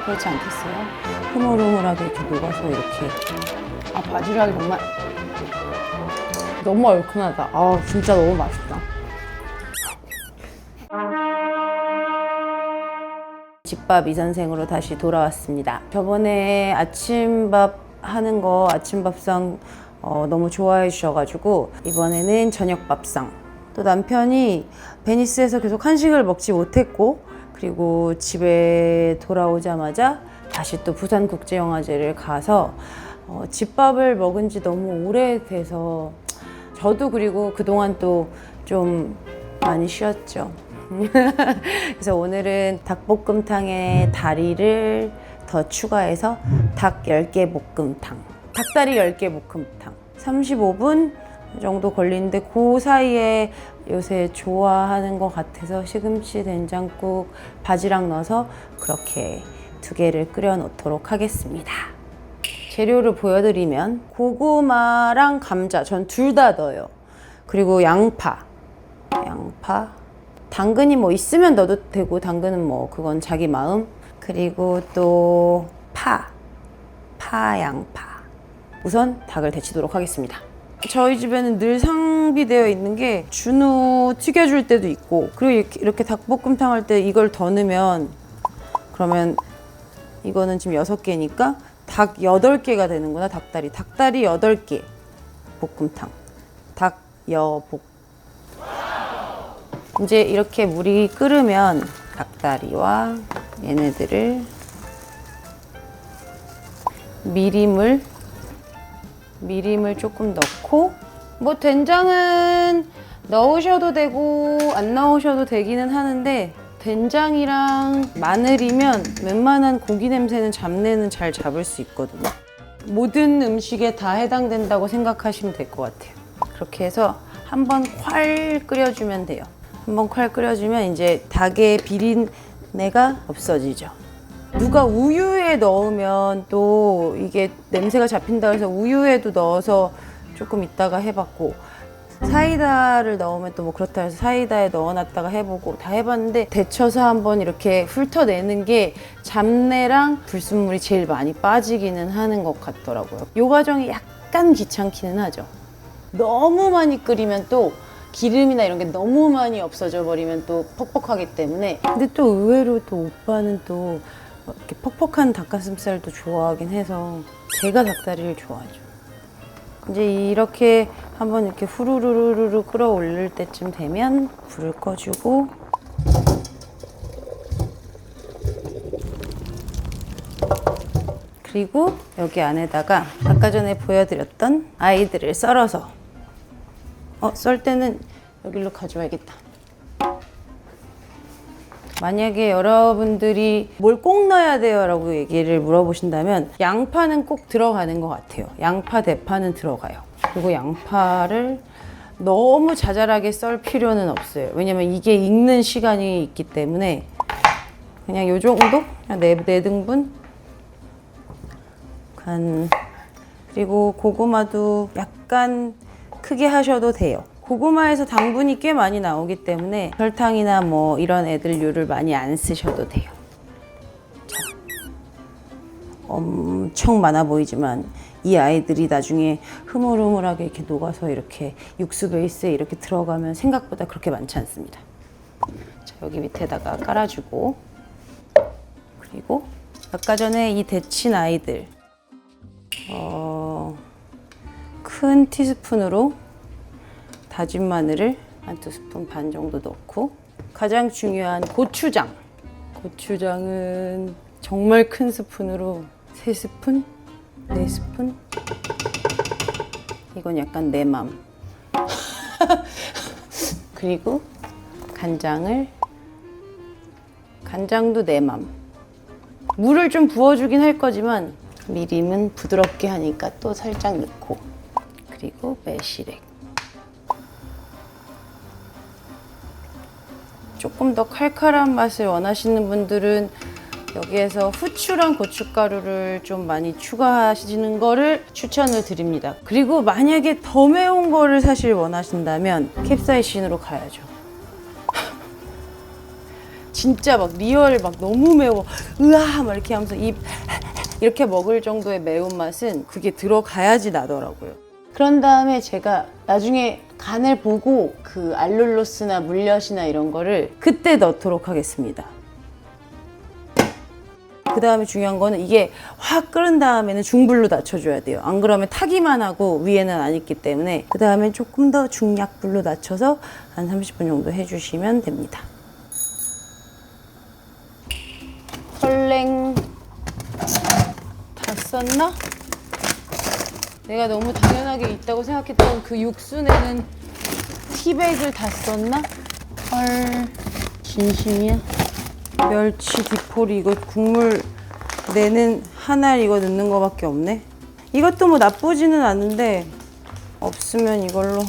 그렇지 않겠어요? 흐물흐물하게 이렇게 녹아서 이렇게. 아, 바지락이 정말 너무 얼큰하다. 아, 진짜 너무 맛있다. 집밥 이선생으로 다시 돌아왔습니다. 저번에 아침밥 하는 거, 아침밥상 너무 좋아해 주셔가지고 이번에는 저녁밥상. 또 남편이 베니스에서 계속 한식을 먹지 못했고, 그리고 집에 돌아오자마자 다시 또 부산국제영화제를 가서 집밥을 먹은 지 너무 오래돼서 저도 그리고 그동안 또 좀 많이 쉬었죠. 그래서 오늘은 닭볶음탕에 다리를 더 추가해서 닭 10개 볶음탕, 닭다리 10개 볶음탕 35분 정도 걸리는데 그 사이에 요새 좋아하는 것 같아서 시금치, 된장국, 바지락 넣어서 그렇게 2개를 끓여 놓도록 하겠습니다. 재료를 보여드리면 고구마랑 감자 전 둘 다 넣어요. 그리고 양파, 당근이 뭐 있으면 넣어도 되고 당근은 뭐 그건 자기 마음. 그리고 또 양파. 우선 닭을 데치도록 하겠습니다. 저희 집에는 늘 상비되어 있는 게 준우 튀겨줄 때도 있고, 그리고 이렇게 닭볶음탕 할 때 이걸 더 넣으면, 그러면 이거는 지금 6개니까 닭 8개가 되는구나. 닭다리 8개 볶음탕, 닭여볶. 이제 이렇게 물이 끓으면 닭다리와 얘네들을 미림을 조금 넣고, 뭐 된장은 넣으셔도 되고 안 넣으셔도 되기는 하는데, 된장이랑 마늘이면 웬만한 고기 냄새는 잡내는 잘 잡을 수 있거든요. 모든 음식에 다 해당된다고 생각하시면 될 것 같아요. 그렇게 해서 한번 콸 끓여주면 돼요. 한번 콸 끓여주면 이제 닭의 비린내가 없어지죠. 누가 우유에 넣으면 또 이게 냄새가 잡힌다 해서 우유에도 넣어서 조금 있다가 해봤고, 사이다를 넣으면 또 뭐 그렇다 해서 사이다에 넣어놨다가 해보고 다 해봤는데, 데쳐서 한번 이렇게 훑어내는 게 잡내랑 불순물이 제일 많이 빠지기는 하는 것 같더라고요. 이 과정이 약간 귀찮기는 하죠. 너무 많이 끓이면 또 기름이나 이런 게 너무 많이 없어져 버리면 또 퍽퍽하기 때문에. 근데 또 의외로 또 오빠는 또 이렇게 퍽퍽한 닭가슴살도 좋아하긴 해서 제가 닭다리를 좋아하죠. 이제 이렇게 한번 이렇게 후루루루루 끓어올릴 때쯤 되면 불을 꺼주고, 그리고 여기 안에다가 아까 전에 보여드렸던 아이들을 썰어서, 썰 때는 여기로 가져와야겠다. 만약에 여러분들이 뭘 꼭 넣어야 돼요 라고 얘기를 물어보신다면 양파는 꼭 들어가는 것 같아요. 양파, 대파는 들어가요. 그리고 양파를 너무 자잘하게 썰 필요는 없어요. 왜냐면 이게 익는 시간이 있기 때문에 그냥 요 정도? 그냥 4등분? 그리고 고구마도 약간 크게 하셔도 돼요. 고구마에서 당분이 꽤 많이 나오기 때문에 설탕이나 뭐 이런 애들류를 많이 안 쓰셔도 돼요. 자, 엄청 많아 보이지만 이 아이들이 나중에 흐물흐물하게 이렇게 녹아서 이렇게 육수 베이스에 이렇게 들어가면 생각보다 그렇게 많지 않습니다. 자, 여기 밑에다가 깔아주고, 그리고 아까 전에 이 데친 아이들 큰 티스푼으로 다진 마늘을 한 2스푼 반 정도 넣고, 가장 중요한 고추장. 고추장은 정말 큰 스푼으로 3스푼, 4스푼. 이건 약간 내 맘. 그리고 간장도 내 맘. 물을 좀 부어주긴 할 거지만 미림은 부드럽게 하니까 또 살짝 넣고, 그리고 매실액. 조금 더 칼칼한 맛을 원하시는 분들은 여기에서 후추랑 고춧가루를 좀 많이 추가하시는 거를 추천을 드립니다. 그리고 만약에 더 매운 거를 사실 원하신다면 캡사이신으로 가야죠. 진짜 막 리얼 막 너무 매워 으아 막 이렇게 하면서 입 이렇게 먹을 정도의 매운맛은 그게 들어가야지 나더라고요. 그런 다음에 제가 나중에 간을 보고 그 알룰로스나 물엿이나 이런 거를 그때 넣도록 하겠습니다. 그 다음에 중요한 거는 이게 확 끓은 다음에는 중불로 낮춰줘야 돼요. 안 그러면 타기만 하고 위에는 안 익기 때문에 그 다음에 조금 더 중약불로 낮춰서 한 30분 정도 해주시면 됩니다. 설랭 다 썼나? 내가 너무 당연하게 있다고 생각했던 그 육수내는 티백을 다 썼나? 헐 진심이야? 멸치 디포리 이거 국물 내는 한알 이거 넣는 거밖에 없네. 이것도 뭐 나쁘지는 않은데 없으면 이걸로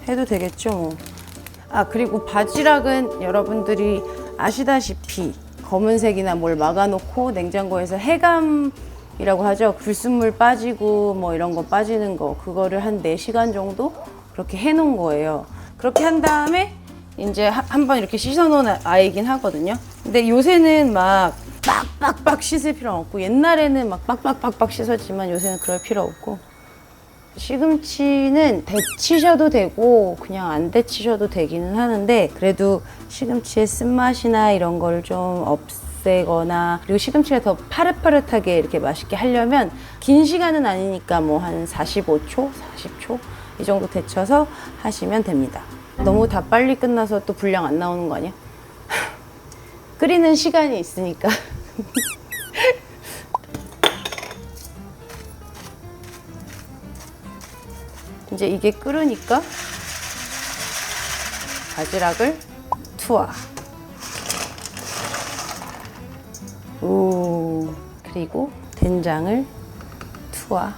해도 되겠죠 뭐. 아 그리고 바지락은 여러분들이 아시다시피 검은색이나 뭘 막아놓고 냉장고에서 해감이라고 하죠. 불순물 빠지고 뭐 이런 거 빠지는 거 그거를 한 4시간 정도 그렇게 해놓은 거예요. 그렇게 한 다음에 이제 한번 이렇게 씻어놓은 아이긴 하거든요. 근데 요새는 막 빡빡빡 씻을 필요는 없고 옛날에는 막 빡빡빡빡 씻었지만 요새는 그럴 필요 없고 시금치는 데치셔도 되고 그냥 안 데치셔도 되기는 하는데 그래도 시금치의 쓴맛이나 이런 걸 좀 없애거나 그리고 시금치가 더 파릇파릇하게 이렇게 맛있게 하려면 긴 시간은 아니니까 뭐 한 45초, 40초 이 정도 데쳐서 하시면 됩니다. 너무 다 빨리 끝나서 또 분량 안 나오는 거 아니야? 끓이는 시간이 있으니까. 이제 이게 끓으니까 바지락을 투하. 오, 그리고 된장을 투하.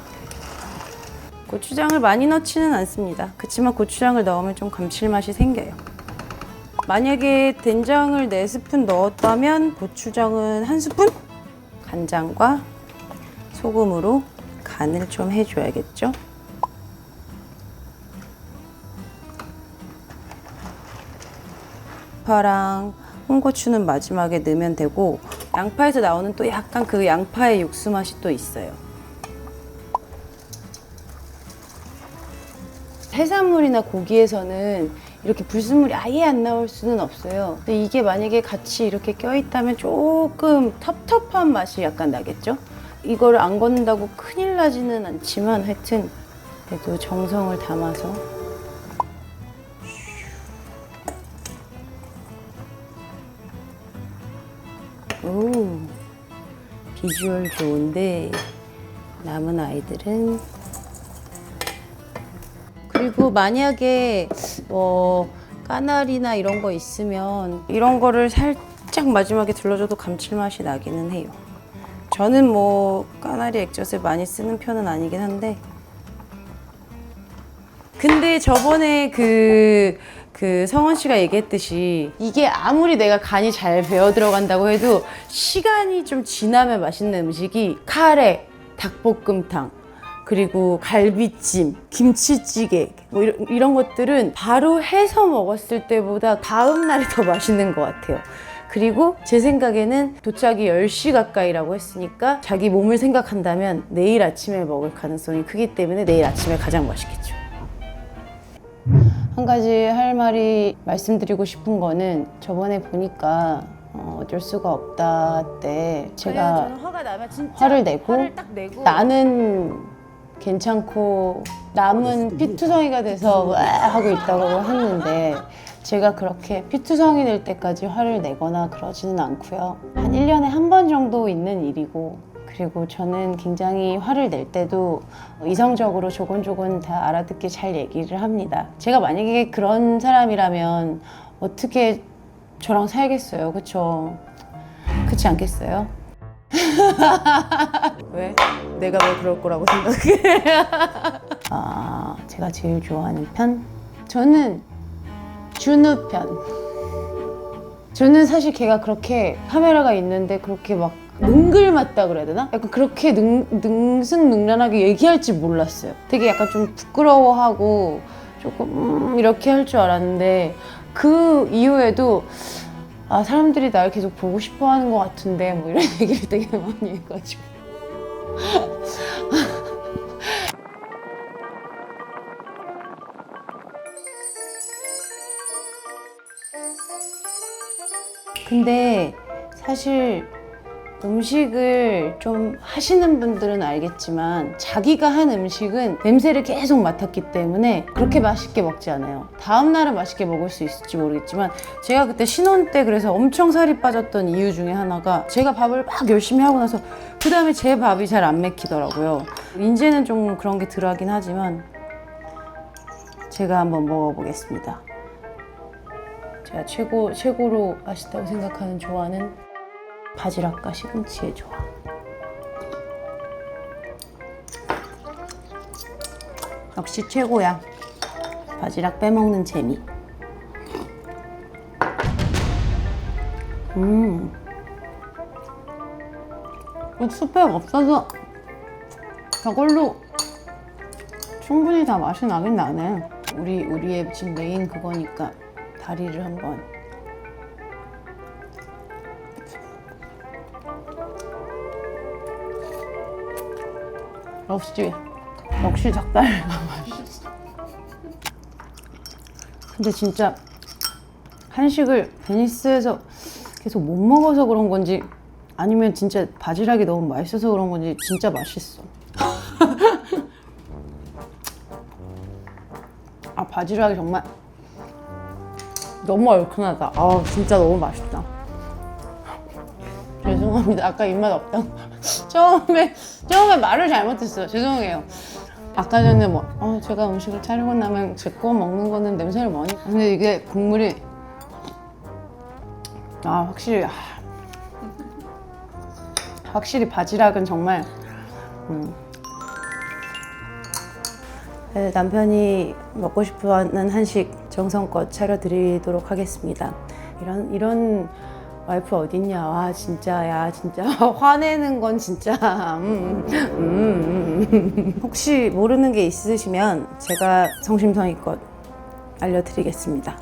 고추장을 많이 넣지는 않습니다. 그렇지만 고추장을 넣으면 좀 감칠맛이 생겨요. 만약에 된장을 4스푼 넣었다면 고추장은 1스푼? 간장과 소금으로 간을 좀 해줘야겠죠. 양파랑 홍고추는 마지막에 넣으면 되고 양파에서 나오는 또 약간 그 양파의 육수 맛이 또 있어요. 해산물이나 고기에서는 이렇게 불순물이 아예 안 나올 수는 없어요. 근데 이게 만약에 같이 이렇게 껴있다면 조금 텁텁한 맛이 약간 나겠죠? 이거를 안 걷는다고 큰일 나지는 않지만 하여튼 그래도 정성을 담아서 오, 비주얼 좋은데 남은 아이들은 그리고 만약에 뭐 까나리나 이런 거 있으면 이런 거를 살짝 마지막에 둘러줘도 감칠맛이 나기는 해요. 저는 뭐 까나리 액젓을 많이 쓰는 편은 아니긴 한데 근데 저번에 그 성원 씨가 얘기했듯이 이게 아무리 내가 간이 잘 배어 들어간다고 해도 시간이 좀 지나면 맛있는 음식이 카레, 닭볶음탕 그리고 갈비찜, 김치찌개 뭐 이런 것들은 바로 해서 먹었을 때보다 다음 날이 더 맛있는 것 같아요. 그리고 제 생각에는 도착이 10시 가까이라고 했으니까 자기 몸을 생각한다면 내일 아침에 먹을 가능성이 크기 때문에 내일 아침에 가장 맛있겠죠. 한 가지 할 말이 말씀드리고 싶은 거는 저번에 보니까 어쩔 수가 없다 때 제가 화를 내고 나는 괜찮고 남은 피투성이가 돼서 와 하고 있다고 했는데 제가 그렇게 피투성이 될 때까지 화를 내거나 그러지는 않고요. 한 1년에 한 번 정도 있는 일이고 그리고 저는 굉장히 화를 낼 때도 이성적으로 조곤조곤 다 알아듣게 잘 얘기를 합니다. 제가 만약에 그런 사람이라면 어떻게 저랑 살겠어요, 그쵸? 그렇지 않겠어요? 왜? 내가 왜 그럴 거라고 생각해? 제가 제일 좋아하는 편? 저는 준우 편. 저는 사실 걔가 그렇게 카메라가 있는데 그렇게 막 능글맞다 그래야 되나? 약간 그렇게 능승능란하게 얘기할지 몰랐어요. 되게 약간 좀 부끄러워하고 조금 이렇게 할 줄 알았는데 그 이후에도 아, 사람들이 날 계속 보고 싶어 하는 것 같은데 뭐 이런 얘기를 되게 많이 해가지고 근데 사실 음식을 좀 하시는 분들은 알겠지만 자기가 한 음식은 냄새를 계속 맡았기 때문에 그렇게 맛있게 먹지 않아요. 다음 날은 맛있게 먹을 수 있을지 모르겠지만 제가 그때 신혼 때 그래서 엄청 살이 빠졌던 이유 중에 하나가 제가 밥을 막 열심히 하고 나서 그 다음에 제 밥이 잘 안 먹히더라고요. 이제는 좀 그런 게 덜하긴 하지만 제가 한번 먹어보겠습니다. 제가 최고로 맛있다고 생각하는 조화는 바지락과 시금치의 조화. 역시 최고야. 바지락 빼먹는 재미. 육수팩 없어서 저걸로 충분히 다 맛이 나긴 나네. 우리의 지금 메인 그거니까 다리를 한번. 역시 닭다리가 맛있어. 근데 진짜 한식을 베니스에서 계속 못 먹어서 그런 건지 아니면 진짜 바지락이 너무 맛있어서 그런 건지 진짜 맛있어. 아, 바지락이 정말 너무 얼큰하다. 아, 진짜 너무 맛있다. 죄송합니다. 아까 입맛 없다고. 처음에 말을 잘못했어요. 죄송해요. 아까 전에 제가 음식을 차리고 나면 제 거 먹는 거는 냄새를 많이. 근데 이게 국물이 확실히 바지락은 정말. 네, 남편이 먹고 싶어하는 한식 정성껏 차려드리도록 하겠습니다. 이런 와이프 어딨냐. 와, 진짜 화내는 건 진짜. 혹시 모르는 게 있으시면 제가 성심성의껏 알려드리겠습니다.